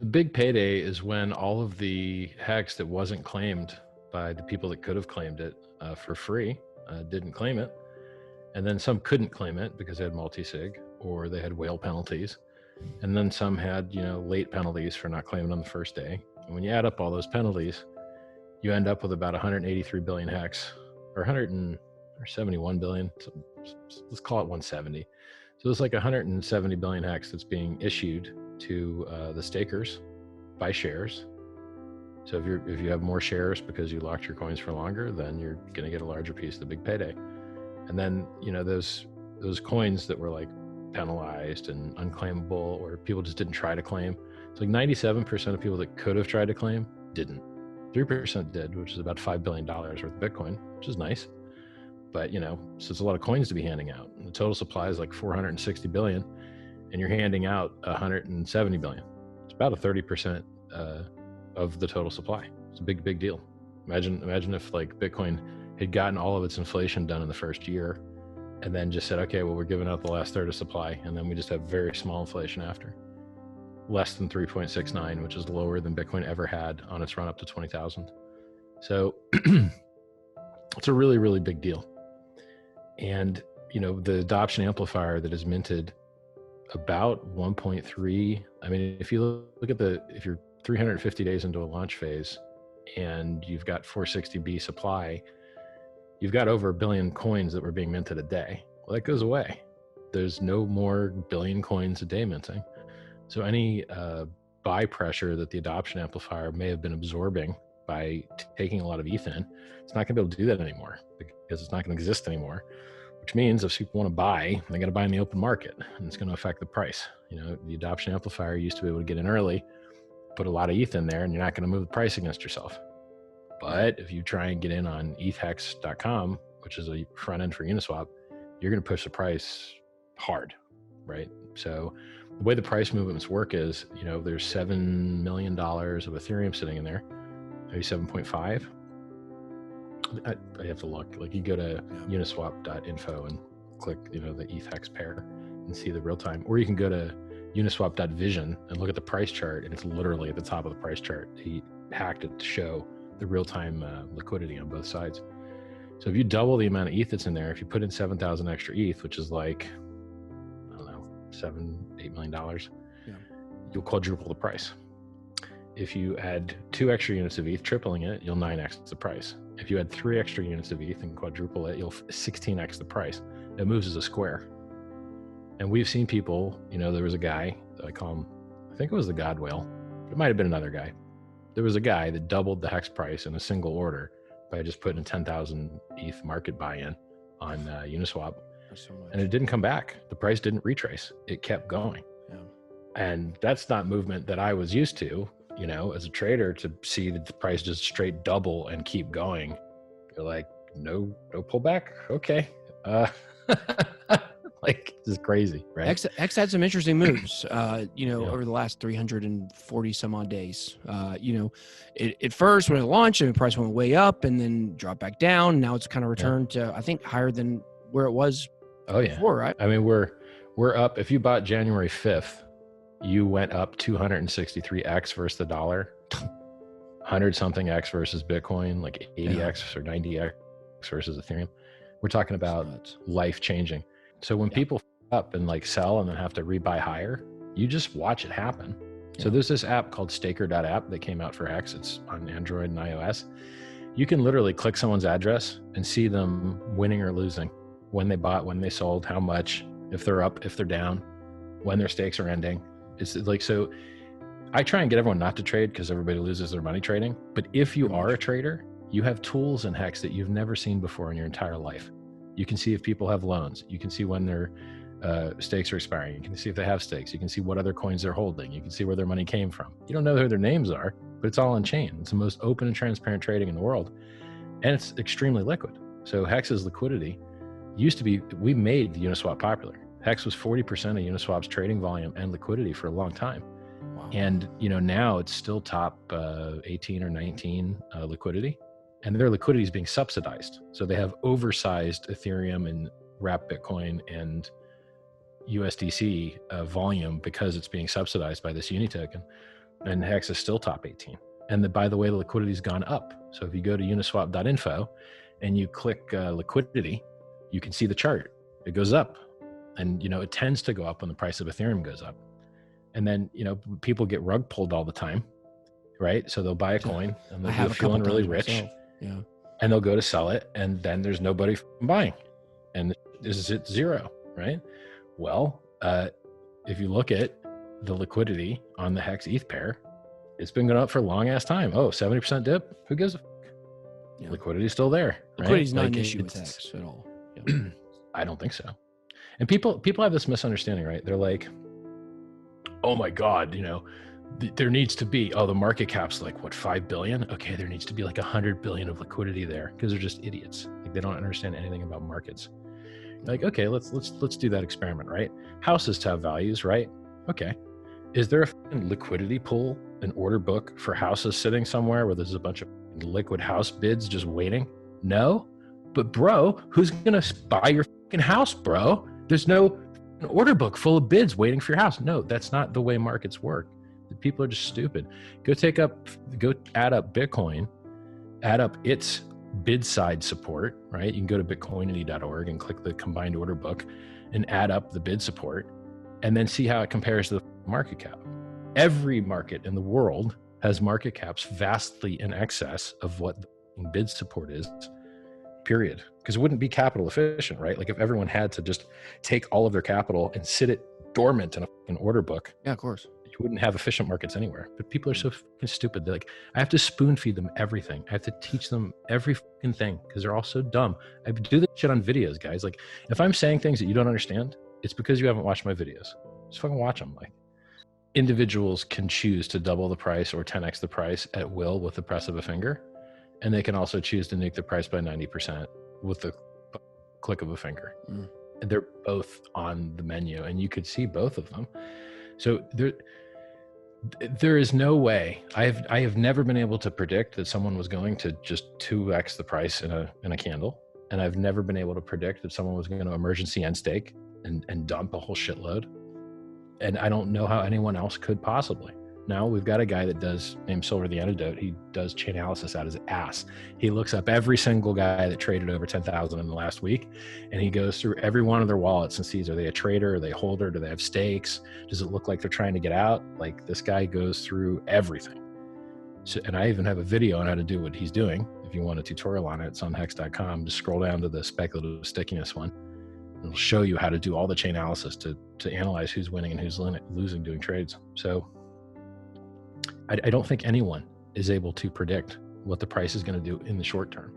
The big payday is when all of the HEX that wasn't claimed by the people that could have claimed it for free didn't claim it. And then some couldn't claim it because they had multi-sig or they had whale penalties. And then some had, late penalties for not claiming on the first day. And when you add up all those penalties, you end up with about 183 billion HEX or 171 billion. So let's call it 170. So it's like 170 billion HEX that's being issued to the stakers by shares. So if you have more shares because you locked your coins for longer, then you're going to get a larger piece of the big payday. And then those coins that were like penalized and unclaimable, or people just didn't try to claim. It's like 97% of people that could have tried to claim didn't. 3% did, which is about $5 billion worth of Bitcoin, which is nice. But so it's a lot of coins to be handing out. And the total supply is like 460 billion. And you're handing out 170 billion. It's about a 30% of the total supply. It's a big deal. Imagine if like Bitcoin had gotten all of its inflation done in the first year and then just said, okay, well, we're giving out the last third of supply. And then we just have very small inflation after. Less than 3.69, which is lower than Bitcoin ever had on its run up to 20,000. So it's a really big deal. And, the adoption amplifier that is minted about 1.3. I mean, if you look at if you're 350 days into a launch phase and you've got 460B supply, you've got over 1 billion coins that were being minted a day. Well, that goes away. There's no more billion coins a day minting. So any buy pressure that the adoption amplifier may have been absorbing by taking a lot of ETH in, it's not gonna be able to do that anymore because it's not gonna exist anymore. Which means if people want to buy, they got to buy in the open market, and it's going to affect the price. The adoption amplifier used to be able to get in early, put a lot of ETH in there, and you're not going to move the price against yourself. But if you try and get in on ETHEX.com, which is a front end for Uniswap, you're going to push the price hard, right? So the way the price movements work is, there's $7 million of Ethereum sitting in there, maybe 7.5. I have to look. Like you go to uniswap.info and click, the ETHEX pair and see the real time. Or you can go to uniswap.vision and look at the price chart, and it's literally at the top of the price chart. He hacked it to show the real time liquidity on both sides. So if you double the amount of ETH that's in there, if you put in 7,000 extra ETH, which is like, I don't know, $7-8 million, you'll quadruple the price. If you add 2 extra units of ETH, tripling it, you'll 9x the price. If you add 3 extra units of ETH and quadruple it, you'll 16x the price. It moves as a square. And we've seen people, there was a guy, I call him, I think it was the God Whale. It might have been another guy. There was a guy that doubled the HEX price in a single order by just putting a 10,000 ETH market buy-in on Uniswap. So and it didn't come back. The price didn't retrace. It kept going. Yeah. And that's not movement that I was used to. As a trader, to see the price just straight double and keep going, you're like, no pullback. Okay. Like, this is crazy, right? X had some interesting moves, over the last 340 some odd days. At first when it launched, the price went way up and then dropped back down. Now it's kind of returned to, I think, higher than where it was before, right? I mean, we're up. If you bought January 5th, you went up 263x versus the dollar, 100 something X versus Bitcoin, like 80x or 90x versus Ethereum. We're talking about life changing. So when people up and like sell and then have to rebuy higher, you just watch it happen. So there's this app called staker.app that came out for HEX. It's on Android and iOS. You can literally click someone's address and see them winning or losing, when they bought, when they sold, how much, if they're up, if they're down, when their stakes are ending. It's like, so I try and get everyone not to trade because everybody loses their money trading. But if you are a trader, you have tools in HEX that you've never seen before in your entire life. You can see if people have loans. You can see when their stakes are expiring. You can see if they have stakes. You can see what other coins they're holding. You can see where their money came from. You don't know who their names are, but it's all on chain. It's the most open and transparent trading in the world. And it's extremely liquid. So HEX's liquidity used to be, we made Uniswap popular. HEX was 40% of Uniswap's trading volume and liquidity for a long time. Wow. And now it's still top 18 or 19 liquidity, and their liquidity is being subsidized. So they have oversized Ethereum and wrapped Bitcoin and USDC volume because it's being subsidized by this uni token. and HEX is still top 18. And by the way, the liquidity's gone up. So if you go to uniswap.info and you click liquidity, you can see the chart. It goes up. And, it tends to go up when the price of Ethereum goes up. And then, people get rug pulled all the time, right? So they'll buy a coin and they'll be feeling really rich. Yeah. And they'll go to sell it. And then there's nobody buying. And this is at zero, right? Well, if you look at the liquidity on the HEX ETH pair, it's been going up for a long ass time. Oh, 70% dip? Who gives a f? Yeah. Liquidity's still there. Liquidity's not an issue with HEX at all. Yeah. I don't think so. And people have this misunderstanding, right? They're like, oh my God, there needs to be, the market cap's like what, 5 billion? Okay, there needs to be like 100 billion of liquidity there, because they're just idiots. Like, they don't understand anything about markets. Like, okay, let's do that experiment, right? Houses have values, right? Okay. Is there a liquidity pool, an order book for houses sitting somewhere where there's a bunch of liquid house bids just waiting? No. But bro, who's gonna buy your fucking house, bro? There's no order book full of bids waiting for your house. No, that's not the way markets work. People are just stupid. Go add up Bitcoin, add up its bid side support, right? You can go to bitcoinity.org and click the combined order book and add up the bid support, and then see how it compares to the market cap. Every market in the world has market caps vastly in excess of what the bid support is, period. Because it wouldn't be capital efficient, right? Like, if everyone had to just take all of their capital and sit it dormant in an order book. Yeah, of course. You wouldn't have efficient markets anywhere. But people are so fucking stupid. They're like, I have to spoon feed them everything. I have to teach them every fucking thing, because they're all so dumb. I do this shit on videos, guys. Like, if I'm saying things that you don't understand, it's because you haven't watched my videos. Just fucking watch them. Like, individuals can choose to double the price or 10x the price at will with the press of a finger. And they can also choose to nuke the price by 90% with the click of a finger. And they're both on the menu, and you could see both of them. So there is no way. I have never been able to predict that someone was going to just 2x the price in a candle. And I've never been able to predict that someone was going to emergency end stake and dump a whole shitload. And I don't know how anyone else could possibly. Now we've got a guy named Silver the Antidote. He does chain analysis out his ass. He looks up every single guy that traded over 10,000 in the last week, and he goes through every one of their wallets and sees, are they a trader? Are they a holder? Do they have stakes? Does it look like they're trying to get out? Like, this guy goes through everything. So, and I even have a video on how to do what he's doing. If you want a tutorial on it, it's on hex.com. Just scroll down to the speculative stickiness one. It'll show you how to do all the chain analysis to analyze who's winning and who's losing doing trades. So I don't think anyone is able to predict what the price is going to do in the short term.